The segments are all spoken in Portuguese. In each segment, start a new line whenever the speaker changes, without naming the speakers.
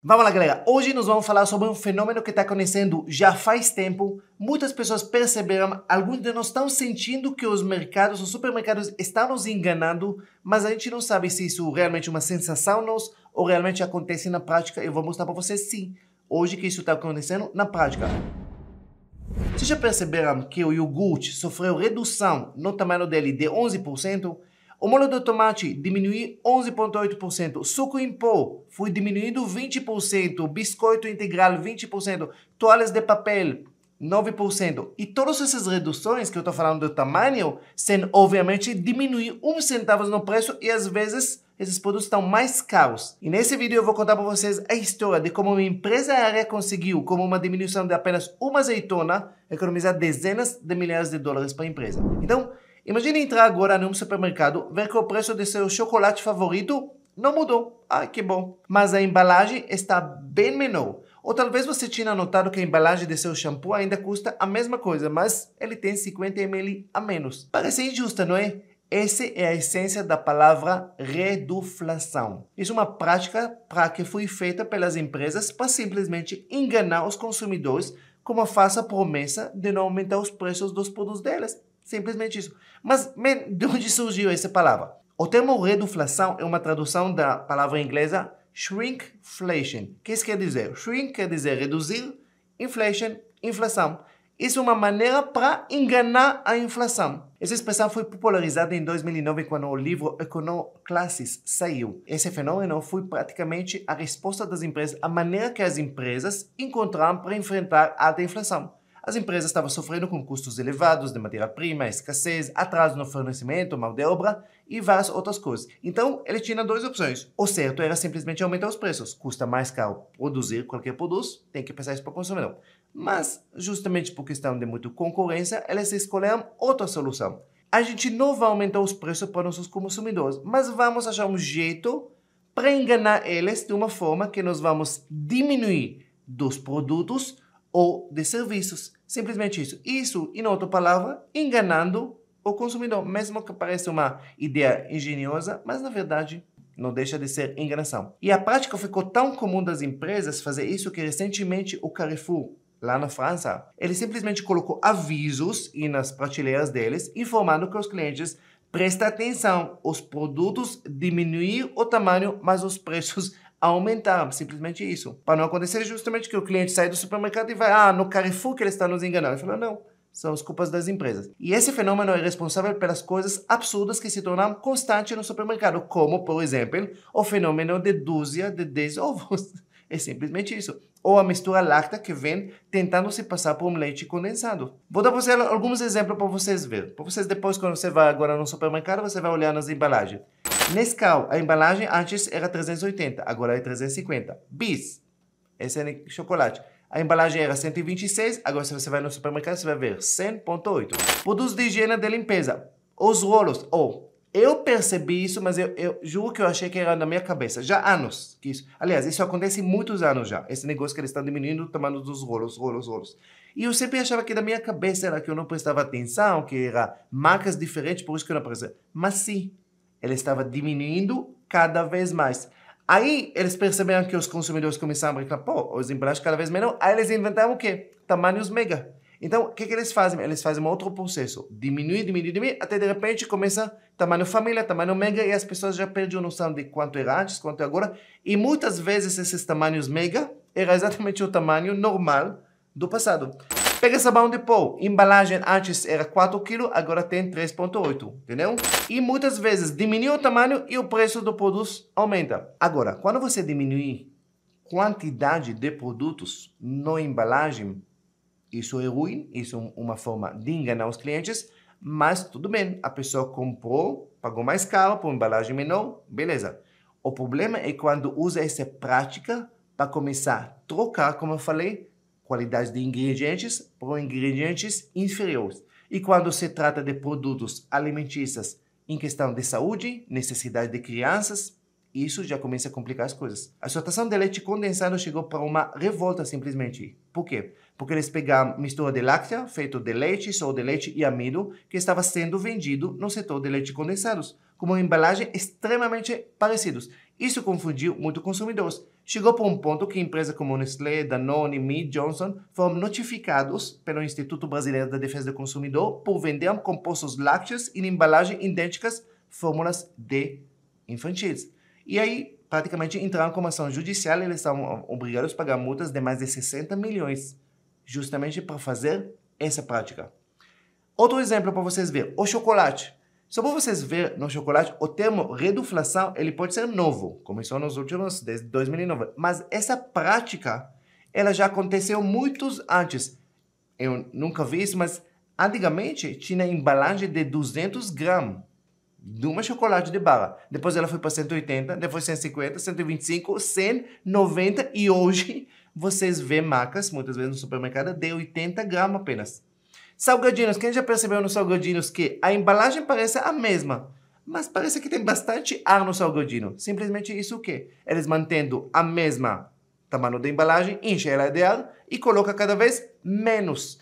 Vamos lá, galera. Hoje nós vamos falar sobre um fenômeno que está acontecendo já faz tempo. Muitas pessoas perceberam, alguns de nós estão sentindo que os mercados, os supermercados estão nos enganando, mas a gente não sabe se isso realmente é uma sensação nossa ou realmente acontece na prática. Eu vou mostrar para vocês sim, hoje que isso está acontecendo na prática. Vocês já perceberam que o iogurte sofreu redução no tamanho dele de 11%? O molho de tomate diminuiu 11,8%, suco em pó foi diminuído 20%, biscoito integral 20%, toalhas de papel 9%. E todas essas reduções que eu estou falando do tamanho, sem obviamente diminuir 1 centavo no preço e às vezes esses produtos estão mais caros. E nesse vídeo eu vou contar para vocês a história de como uma empresa aérea conseguiu, com uma diminuição de apenas uma azeitona, economizar dezenas de milhares de dólares para a empresa. Então, imagine entrar agora num supermercado, ver que o preço de seu chocolate favorito não mudou. Ah, que bom. Mas a embalagem está bem menor. Ou talvez você tinha notado que a embalagem de seu shampoo ainda custa a mesma coisa, mas ele tem 50 ml a menos. Parece injusto, não é? Essa é a essência da palavra reduflação. Isso é uma prática que foi feita pelas empresas para simplesmente enganar os consumidores com uma falsa promessa de não aumentar os preços dos produtos delas. Simplesmente isso. Mas de onde surgiu essa palavra? O termo reduflação é uma tradução da palavra inglesa shrinkflation. O que isso quer dizer? Shrink quer dizer reduzir, inflation, inflação. Isso é uma maneira para enganar a inflação. Essa expressão foi popularizada em 2009 quando o livro Econoclasses saiu. Esse fenômeno foi praticamente a resposta das empresas, a maneira que as empresas encontraram para enfrentar a alta inflação. As empresas estavam sofrendo com custos elevados de matéria-prima, escassez, atraso no fornecimento, mão de obra e várias outras coisas. Então, ele tinha duas opções. O certo era simplesmente aumentar os preços. Custa mais caro produzir qualquer produto, tem que pensar isso para o consumidor. Mas, justamente por questão de muita concorrência, eles escolheram outra solução. A gente não vai aumentar os preços para nossos consumidores, mas vamos achar um jeito para enganar eles de uma forma que nós vamos diminuir dos produtos ou de serviços. Simplesmente isso. Isso, em outra palavra, enganando o consumidor. Mesmo que pareça uma ideia engenhosa, mas na verdade não deixa de ser enganação. E a prática ficou tão comum das empresas fazer isso que recentemente o Carrefour, lá na França, ele simplesmente colocou avisos nas prateleiras deles, informando que os clientes prestem atenção, os produtos diminuir o tamanho, mas os preços aumentaram, simplesmente isso. Para não acontecer justamente que o cliente sai do supermercado e vai, no Carrefour que ele está nos enganando. Ele falou, não, são as culpas das empresas. E esse fenômeno é responsável pelas coisas absurdas que se tornam constantes no supermercado, como, por exemplo, o fenômeno de dúzia de 10 ovos. É simplesmente isso. Ou a mistura láctea que vem tentando se passar por um leite condensado. Vou dar para vocês alguns exemplos para vocês verem. Para vocês depois, quando você vai agora no supermercado, você vai olhar nas embalagens. Nescau, a embalagem antes era 380, agora é 350. Bis, esse é chocolate. A embalagem era 126, agora se você vai no supermercado, você vai ver 100,8. Produtos de higiene de limpeza. Os rolos. Eu percebi isso, mas eu juro que eu achei que era na minha cabeça. Já há anos que isso. Aliás, isso acontece em muitos anos já. Esse negócio que eles estão diminuindo o tamanho dos rolos. E eu sempre achava que da minha cabeça era que eu não prestava atenção, que eram marcas diferentes, por isso que eu não prestava. Mas sim, ele estava diminuindo cada vez mais. Aí eles perceberam que os consumidores começaram a reclamar, as embalagens cada vez menor. Aí eles inventaram o quê? Tamanhos mega. Então, o que eles fazem? Eles fazem um outro processo. Diminui, até de repente começa tamanho família, tamanho mega, e as pessoas já perdem a noção de quanto era antes, quanto é agora. E muitas vezes esses tamanhos mega era exatamente o tamanho normal do passado. Pega sabão de pó. Embalagem antes era 4 kg, agora tem 3,8, entendeu? E muitas vezes diminui o tamanho e o preço do produto aumenta. Agora, quando você diminui quantidade de produtos na embalagem, isso é ruim, isso é uma forma de enganar os clientes, mas tudo bem, a pessoa comprou, pagou mais caro por uma embalagem menor, beleza. O problema é quando usa essa prática para começar a trocar, como eu falei, qualidade de ingredientes por ingredientes inferiores. E quando se trata de produtos alimentícios em questão de saúde, necessidade de crianças, isso já começa a complicar as coisas. A exportação de leite condensado chegou para uma revolta simplesmente. Por quê? Porque eles pegaram mistura de láctea, feito de leite, só de leite e amido, que estava sendo vendido no setor de leite condensados, com uma embalagem extremamente parecidos. Isso confundiu muito consumidores. chegou para um ponto que empresas como Nestlé, Danone, Mead Johnson foram notificados pelo Instituto Brasileiro da Defesa do Consumidor por vender compostos lácteos em embalagem idênticas fórmulas de infantis. E aí, praticamente, entraram com uma ação judicial e eles estavam obrigados a pagar multas de mais de 60 milhões, justamente para fazer essa prática. Outro exemplo para vocês verem, o chocolate. Só para vocês verem no chocolate, o termo reduflação, ele pode ser novo, começou nos últimos, desde 2009, mas essa prática, ela já aconteceu muitos antes. Eu nunca vi isso, mas antigamente tinha embalagem de 200 gramas de uma chocolate de barra. Depois ela foi para 180, depois 150, 125, 190 e hoje vocês vêem marcas, muitas vezes no supermercado, de 80 gramas apenas. Salgadinhos, quem já percebeu nos salgadinhos que a embalagem parece a mesma, mas parece que tem bastante ar no salgadinho. Simplesmente isso o quê? Eles mantendo a mesma tamanho da embalagem, enchem ela de ar e coloca cada vez menos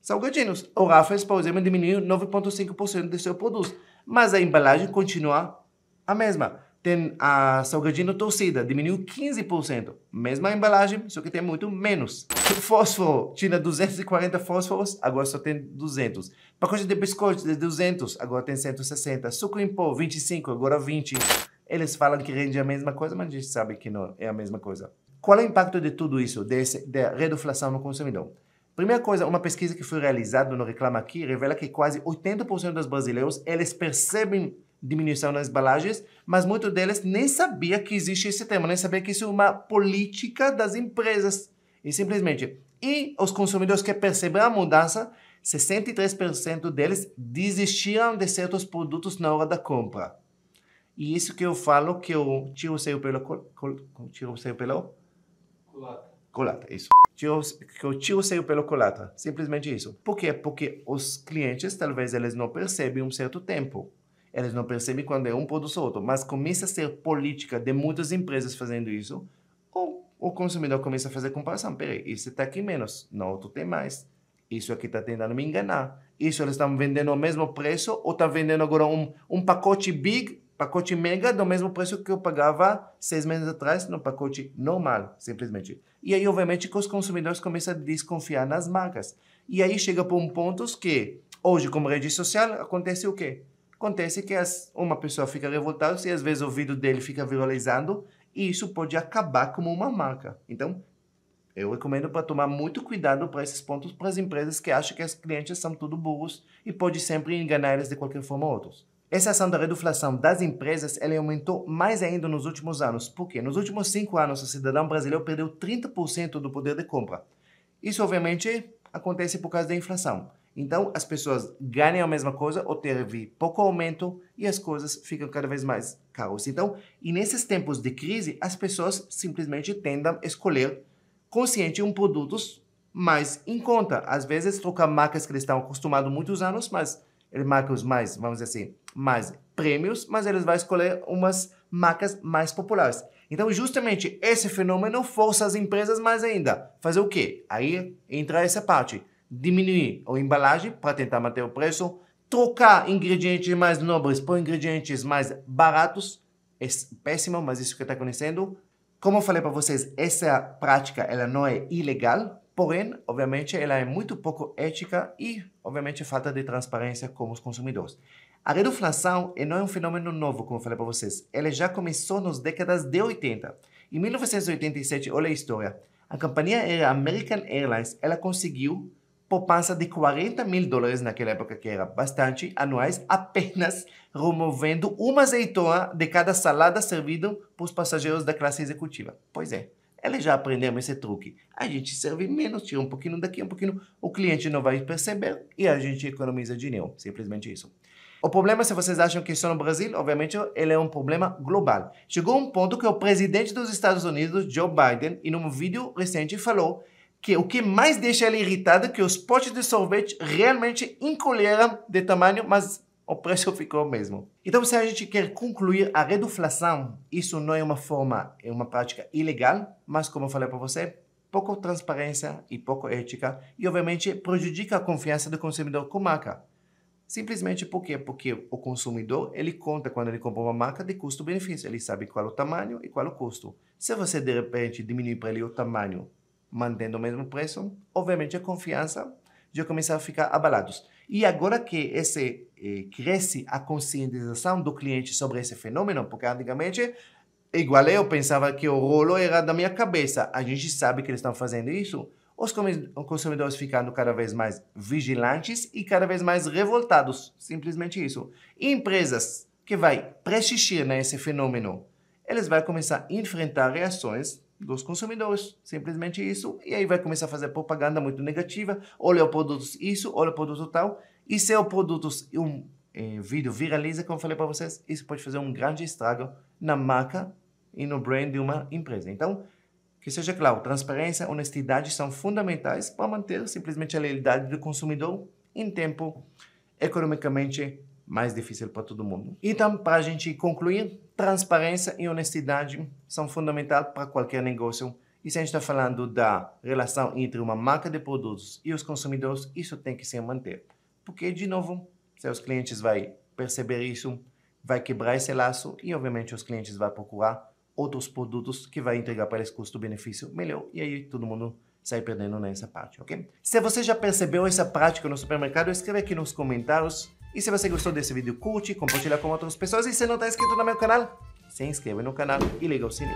salgadinhos. O Ruffles, por exemplo, diminuiu 9,5% de seu produto, mas a embalagem continua a mesma. Tem a salgadinho torcida, diminuiu 15%. Mesma embalagem, só que tem muito menos. Fósforo, tinha 240 fósforos, agora só tem 200. Pacote de biscoitos de 200, agora tem 160. Suco em pó, 25, agora 20. Eles falam que rende a mesma coisa, mas a gente sabe que não é a mesma coisa. Qual é o impacto de tudo isso, da reduflação no consumidor? Primeira coisa, uma pesquisa que foi realizada no Reclama Aqui revela que quase 80% dos brasileiros, eles percebem diminuição nas embalagens, mas muitos deles nem sabia que existe esse tema, nem sabia que isso é uma política das empresas. E os consumidores que perceberam a mudança, 63% deles desistiram de certos produtos na hora da compra. E isso que eu falo que eu tiro o seio pelo culatra, isso. Que eu tiro o seio pelo culatra. Simplesmente isso. Por quê? Porque os clientes, talvez, eles não percebem um certo tempo. Eles não percebem quando é um produto ou outro. Mas começa a ser política de muitas empresas fazendo isso. Ou o consumidor começa a fazer comparação. Peraí, isso está aqui menos. No outro tem mais. Isso aqui está tentando me enganar. Isso eles estão vendendo ao mesmo preço ou estão vendendo agora um pacote big, pacote mega, do mesmo preço que eu pagava 6 meses atrás no pacote normal, simplesmente. E aí, obviamente, que os consumidores começam a desconfiar nas marcas. E aí chega para um ponto que, hoje, como rede social, acontece o quê? Acontece que uma pessoa fica revoltada e às vezes o vídeo dele fica viralizando e isso pode acabar como uma marca. Então, eu recomendo para tomar muito cuidado para esses pontos para as empresas que acham que os clientes são tudo burros e pode sempre enganar eles de qualquer forma ou outra. Essa ação da reduflação das empresas, ela aumentou mais ainda nos últimos anos. Por quê? Nos últimos 5 anos, o cidadão brasileiro perdeu 30% do poder de compra. Isso, obviamente, acontece por causa da inflação. Então, as pessoas ganham a mesma coisa ou teve pouco aumento e as coisas ficam cada vez mais caras. Então, e nesses tempos de crise, as pessoas simplesmente tendem a escolher consciente produtos mais em conta. Às vezes, trocar marcas que eles estão acostumados há muitos anos, mas marcas mais, vamos dizer assim, mais prêmios, mas eles vão escolher umas marcas mais populares. Então, justamente, esse fenômeno força as empresas mais ainda. Fazer o quê? Aí entra essa parte. Diminuir a embalagem para tentar manter o preço, trocar ingredientes mais nobres por ingredientes mais baratos. É péssimo, mas isso que está acontecendo. Como eu falei para vocês, essa prática ela não é ilegal, porém, obviamente, ela é muito pouco ética e, obviamente, falta de transparência com os consumidores. A reduflação não é um fenômeno novo, como eu falei para vocês. Ela já começou nas décadas de 80. Em 1987, olha a história, a companhia aérea American Airlines, ela conseguiu poupança de $40 mil naquela época, que era bastante, anuais, apenas removendo uma azeitona de cada salada servida para os passageiros da classe executiva. Pois é, eles já aprenderam esse truque. A gente serve menos, tira um pouquinho daqui, um pouquinho, o cliente não vai perceber e a gente economiza dinheiro. Simplesmente isso. O problema, se vocês acham que é só no Brasil, obviamente, ele é um problema global. Chegou um ponto que o presidente dos Estados Unidos, Joe Biden, em um vídeo recente, falou que o que mais deixa ele irritado é que os potes de sorvete realmente encolheram de tamanho, mas o preço ficou o mesmo. Então, se a gente quer concluir a reduflação, isso não é uma forma, é uma prática ilegal, mas como eu falei para você, pouca transparência e pouco ética, e obviamente prejudica a confiança do consumidor com a marca. Simplesmente por quê? Porque o consumidor, ele conta quando ele compra uma marca de custo-benefício. Ele sabe qual é o tamanho e qual é o custo. Se você, de repente, diminuir para ele o tamanho, mantendo o mesmo preço, obviamente a confiança já começa a ficar abalados. E agora que cresce a conscientização do cliente sobre esse fenômeno, porque antigamente, igual eu pensava que o rolo era da minha cabeça. A gente sabe que eles estão fazendo isso. Os consumidores ficando cada vez mais vigilantes e cada vez mais revoltados. Simplesmente isso. E empresas que vai persistir nesse fenômeno, eles vão começar a enfrentar reações dos consumidores. Simplesmente isso. E aí vai começar a fazer propaganda muito negativa. Olha o produto isso, olha o produto tal. E se o produto, vídeo viraliza, como eu falei para vocês, isso pode fazer um grande estrago na marca e no brand de uma empresa. Então, que seja claro, transparência e honestidade são fundamentais para manter simplesmente a lealdade do consumidor em tempo economicamente mais difícil para todo mundo. Então, para a gente concluir, transparência e honestidade são fundamentais para qualquer negócio. E se a gente está falando da relação entre uma marca de produtos e os consumidores, isso tem que se manter. Porque, de novo, se os clientes vão perceber isso, vai quebrar esse laço e, obviamente, os clientes vão procurar outros produtos que vai entregar para eles custo-benefício melhor e aí todo mundo sai perdendo nessa parte, ok? Se você já percebeu essa prática no supermercado, escreve aqui nos comentários. E se você gostou desse vídeo, curte, compartilha com outras pessoas. E se não está inscrito no meu canal, se inscreve no canal e liga o sininho.